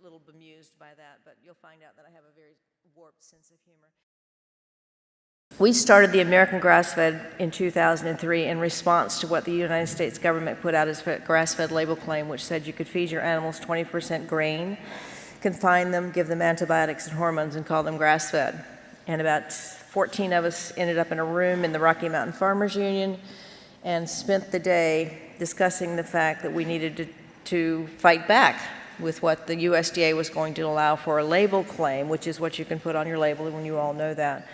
little bemused by that, but you'll find out that I have a very warped sense of humor. We started the American Grass-Fed in 2003 in response to what the United States government put out as a grass-fed label claim, which said you could feed your animals 20% grain, confine them, give them antibiotics and hormones, and call them grass-fed. And about 14 of us ended up in a room in the Rocky Mountain Farmers Union and spent the day discussing the fact that we needed to fight back with what the USDA was going to allow for a label claim, which is what you can put on your label, and you all know that.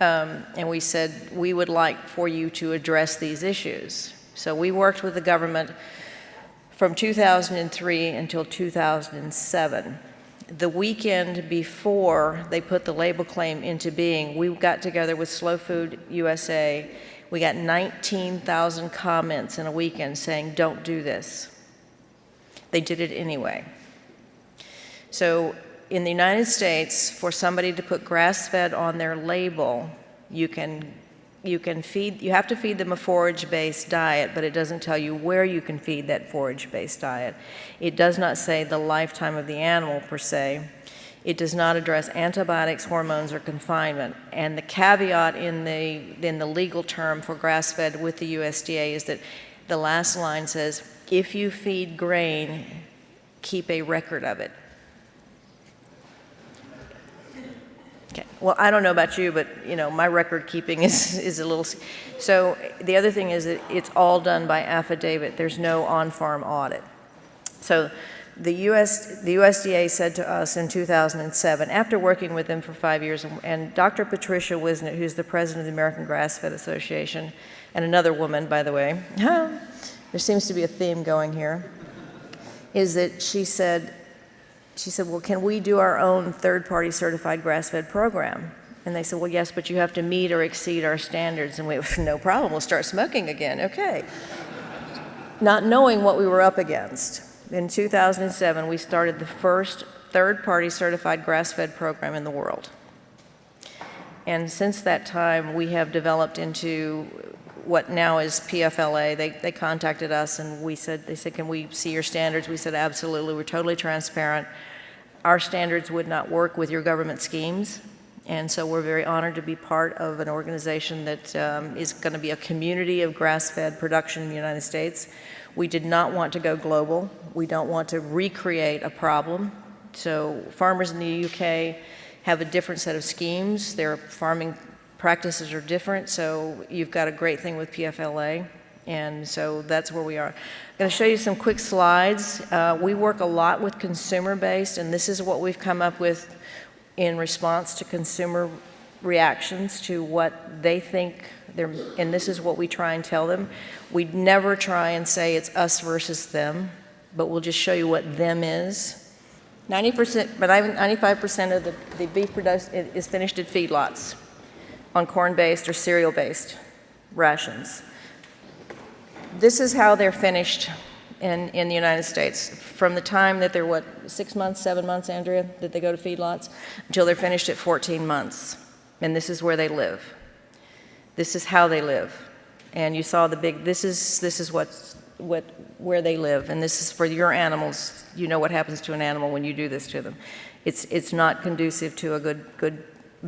And we said, we would like for you to address these issues. So we worked with the government from 2003 until 2007. The weekend before they put the label claim into being, we got together with Slow Food USA. We got 19,000 comments in a weekend saying, don't do this. They did it anyway. So in the United States, for somebody to put grass-fed on their label, you have to feed them a forage-based diet, but it doesn't tell you where you can feed that forage-based diet. It does not say the lifetime of the animal per se. It does not address antibiotics, hormones, or confinement. And the caveat in the legal term for grass-fed with the USDA is that the last line says, if you feed grain, keep a record of it. Okay. Well, I don't know about you, but my record keeping is a little. So the other thing is that it's all done by affidavit. There's no on-farm audit. So the USDA said to us in 2007, after working with them for 5 years, and Dr. Patricia Wisnett, who's the president of the American Grass-Fed Association, and another woman, by the way, there seems to be a theme going here, is that she said, well, can we do our own third-party certified grass-fed program? And they said, well, yes, but you have to meet or exceed our standards. And we went, no problem, we'll start smoking again, okay. Not knowing what we were up against. In 2007, we started the first third-party certified grass-fed program in the world. And since that time, we have developed into what now is PFLA. They contacted us and they said, can we see your standards? We said, absolutely, we're totally transparent. Our standards would not work with your government schemes. And so we're very honored to be part of an organization that is going to be a community of grass-fed production in the United States. We did not want to go global. We don't want to recreate a problem. So farmers in the UK have a different set of schemes. Their farming practices are different, so you've got a great thing with PFLA, and so that's where we are. I'm going to show you some quick slides. We work a lot with consumer-based, and this is what we've come up with in response to consumer reactions to what they think, and this is what we try and tell them. We never try and say it's us versus them, but we'll just show you what them is. 90%, but 95% of the beef production is finished at feedlots on corn-based or cereal-based rations. This is how they're finished in the United States. From the time that they're, 6 months, 7 months, Andrea, that they go to feedlots, until they're finished at 14 months. And this is where they live. This is how they live. And you saw the big, this is where they live, and this is for your animals. You know what happens to an animal when you do this to them. It's not conducive to a good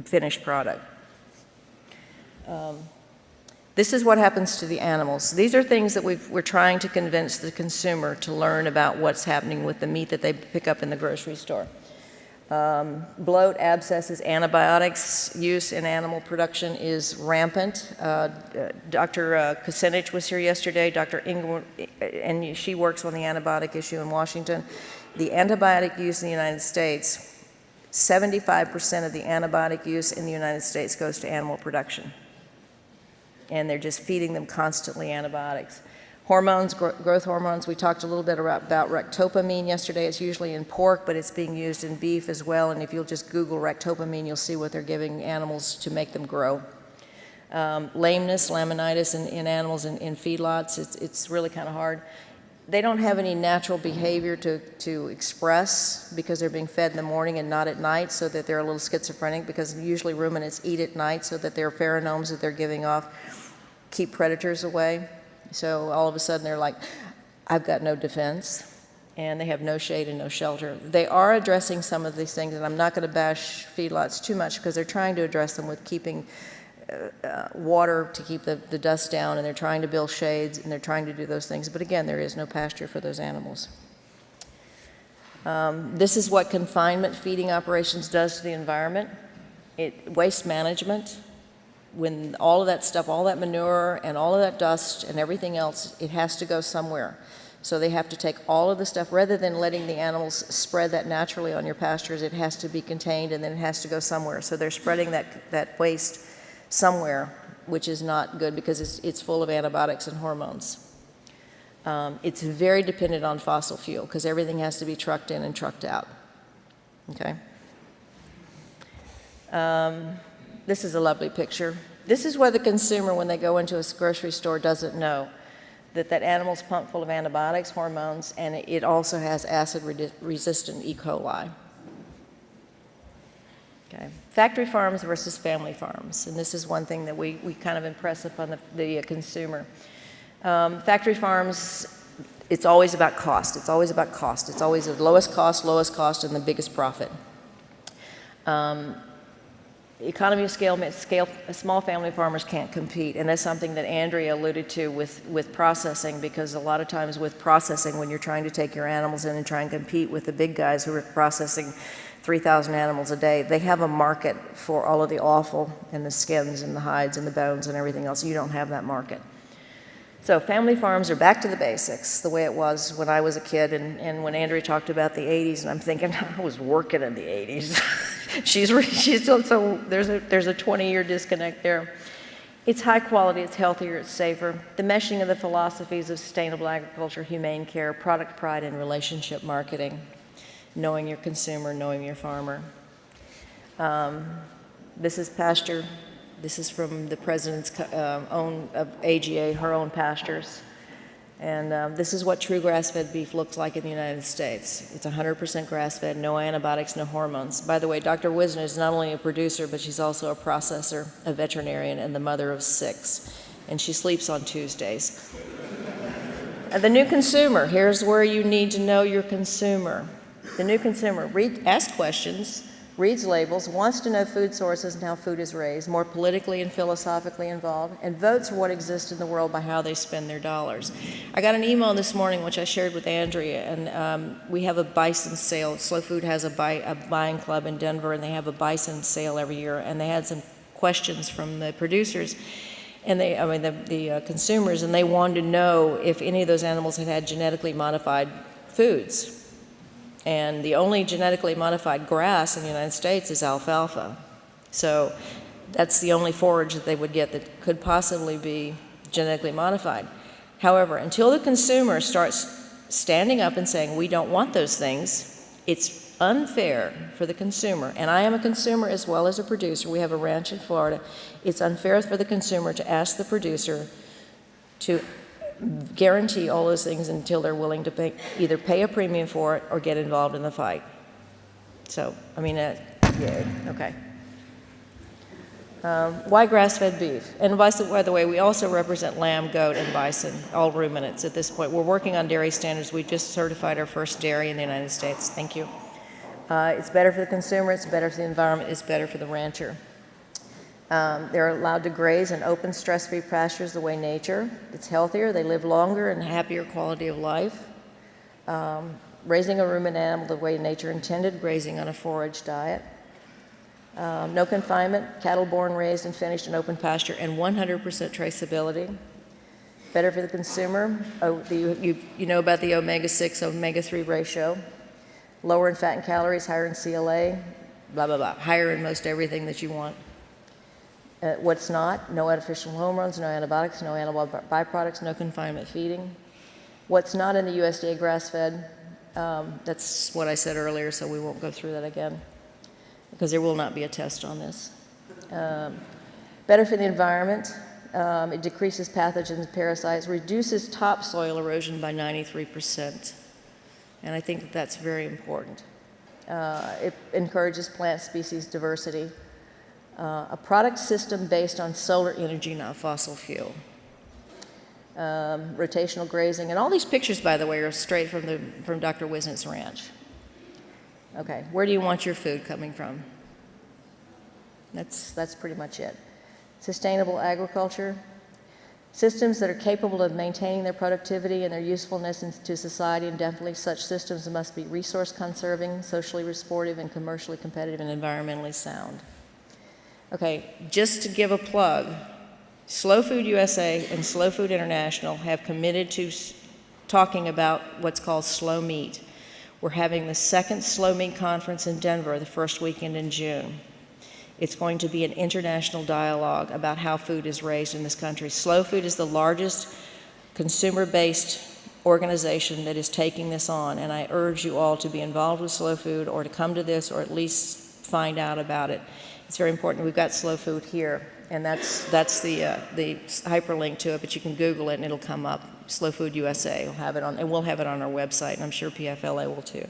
finished product. This is what happens to the animals. These are things that we're trying to convince the consumer to learn about what's happening with the meat that they pick up in the grocery store. Bloat, abscesses, antibiotics use in animal production is rampant. Dr. Kucinich was here yesterday, Dr. Ingram, and she works on the antibiotic issue in Washington. The antibiotic use in the United States, 75% of the antibiotic use in the United States goes to animal production. And they're just feeding them constantly antibiotics. Hormones, growth hormones, we talked a little bit about ractopamine yesterday. It's usually in pork, but it's being used in beef as well. And if you'll just Google ractopamine, you'll see what they're giving animals to make them grow. Lameness, laminitis in animals in feedlots, it's really kind of hard. They don't have any natural behavior to express because they're being fed in the morning and not at night, so that they're a little schizophrenic, because usually ruminants eat at night so that their pheromones that they're giving off keep predators away. So all of a sudden they're like, I've got no defense. and they have no shade and no shelter. They are addressing some of these things, and I'm not going to bash feedlots too much because they're trying to address them with keeping water to keep the dust down, and they're trying to build shades, and they're trying to do those things. But again, there is no pasture for those animals. This is what confinement feeding operations does to the environment. Waste management, when all of that stuff, all that manure and all of that dust and everything else, it has to go somewhere. So they have to take all of the stuff, rather than letting the animals spread that naturally on your pastures, it has to be contained and then it has to go somewhere. So they're spreading that waste somewhere, which is not good because it's full of antibiotics and hormones. It's very dependent on fossil fuel because everything has to be trucked in and trucked out. Okay. This is a lovely picture. This is where the consumer, when they go into a grocery store, doesn't know that animal's pumped full of antibiotics, hormones, and it also has acid-resistant E. coli. Okay. Factory farms versus family farms, and this is one thing that we kind of impress upon the consumer. Factory farms, it's always about cost. It's always about cost. It's always the lowest cost, and the biggest profit. Economy of scale, small family farmers can't compete, and that's something that Andrea alluded to with processing, because a lot of times with processing, when you're trying to take your animals in and try and compete with the big guys who are processing 3,000 animals a day, they have a market for all of the offal and the skins and the hides and the bones and everything else. You don't have that market. So family farms are back to the basics, the way it was when I was a kid, and when Andrea talked about the 80s, and I'm thinking, I was working in the 80s. She's still, so there's a 20-year disconnect there. It's high quality, it's healthier, it's safer. The meshing of the philosophies of sustainable agriculture, humane care, product pride, and relationship marketing. Knowing your consumer, knowing your farmer. This is pasture. This is from the president's own of AGA, her own pastures. And this is what true grass-fed beef looks like in the United States. It's 100% grass-fed, no antibiotics, no hormones. By the way, Dr. Wisner is not only a producer, but she's also a processor, a veterinarian, and the mother of 6. And she sleeps on Tuesdays. The new consumer, here's where you need to know your consumer. The new consumer asks questions, reads labels, wants to know food sources and how food is raised, more politically and philosophically involved, and votes for what exists in the world by how they spend their dollars. I got an email this morning, which I shared with Andrea, and we have a bison sale. Slow Food has a buying club in Denver, and they have a bison sale every year, and they had some questions from the producers, and the consumers, and they wanted to know if any of those animals had genetically modified foods. And the only genetically modified grass in the United States is alfalfa. So that's the only forage that they would get that could possibly be genetically modified. However, until the consumer starts standing up and saying, we don't want those things, it's unfair for the consumer. And I am a consumer as well as a producer. We have a ranch in Florida. It's unfair for the consumer to ask the producer to guarantee all those things until they're willing to either pay a premium for it or get involved in the fight. So, I mean, yeah, okay. Why grass-fed beef? And by the way, we also represent lamb, goat, and bison, all ruminants at this point. We're working on dairy standards. We just certified our first dairy in the United States. Thank you. It's better for the consumer, it's better for the environment, it's better for the rancher. They're allowed to graze in open, stress-free pastures the way nature. It's healthier, they live longer and happier quality of life. Raising a ruminant animal the way nature intended, grazing on a forage diet. No confinement, cattle born, raised, and finished in open pasture, and 100% traceability. Better for the consumer. You know about the omega-6, omega-3 ratio. Lower in fat and calories, higher in CLA, blah, blah, blah. Higher in most everything that you want. What's not? No artificial hormones, no antibiotics, no animal byproducts, no confinement feeding. What's not in the USDA grass-fed? That's what I said earlier, so we won't go through that again, because there will not be a test on this. Better for the environment. It decreases pathogens and parasites, reduces topsoil erosion by 93%. And I think that's very important. It encourages plant species diversity. A product system based on solar energy, not fossil fuel. rotational grazing, and all these pictures, by the way, are straight from Dr. Wisnit's ranch. Okay, where do you want your food coming from? That's pretty much it. Sustainable agriculture, systems that are capable of maintaining their productivity and their usefulness to society indefinitely. Such systems must be resource conserving, socially restorative, and commercially competitive and environmentally sound. Okay, just to give a plug, Slow Food USA and Slow Food International have committed to talking about what's called slow meat. We're having the second Slow Meat Conference in Denver the first weekend in June. It's going to be an international dialogue about how food is raised in this country. Slow Food is the largest consumer-based organization that is taking this on, and I urge you all to be involved with Slow Food or to come to this or at least find out about it. It's very important. We've got Slow Food here, and that's the hyperlink to it, but you can Google it and it'll come up. Slow Food USA will have it on, and we'll have it on our website, and I'm sure PFLA will too.